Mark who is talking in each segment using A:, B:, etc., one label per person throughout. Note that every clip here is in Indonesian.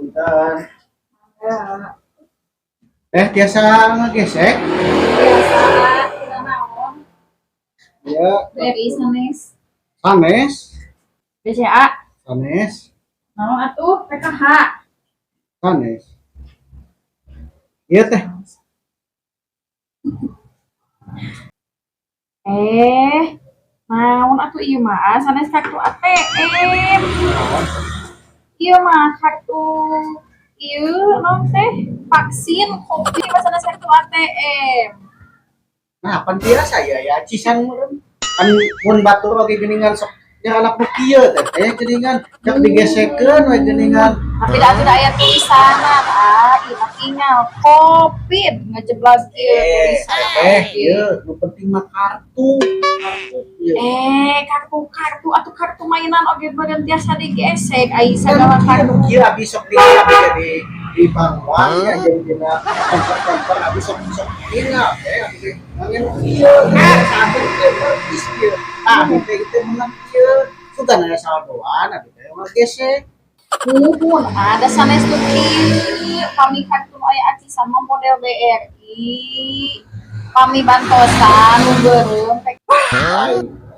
A: Punten.
B: Ya,
A: Biasa ngegesek?
B: biasa kita naon
A: Ya,
B: BRI sanes
A: sanes.
B: BCA
A: Sanes.
B: naon atuh PKH
A: Sanes. Iya teh.
B: naon atuh ieu mah sanes kartu ATM ieu mah kartu ieu naon teh vaksin kopi mah sanes kartu ATM.
A: Nah, pan biasa ya cisan meureun. Kan mun batur oge geuningan sok yang anak nu kieu teh geuningan jak digesekeun we geuningan.
B: Tapi dah ada aya tulisanan ieu mah tinggal COVID ngejeblas ieu tulisan.
A: Ieu nu penting mah kartu. Ieu.
B: Kartu atau kartu mainan oge badan tiasa digesek ai sagala kartu.
A: Kieu abis sok jadi di bank ya jadi dina konter abis sok tinggal abis ngangin kieu satu perpis kieu. Itu menang kieu sugan aya saldoan abis teh mah gesek.
B: Nuhun ada sanes nu kieu kami kartu aya acisan mah model BRI. Kami bantosan nu beureum teh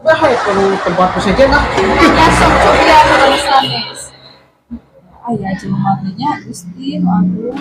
A: Bahaya kalau tempat saja nah.
B: nya sok coba nu sanes. Aya jelema nya Gusti aduh.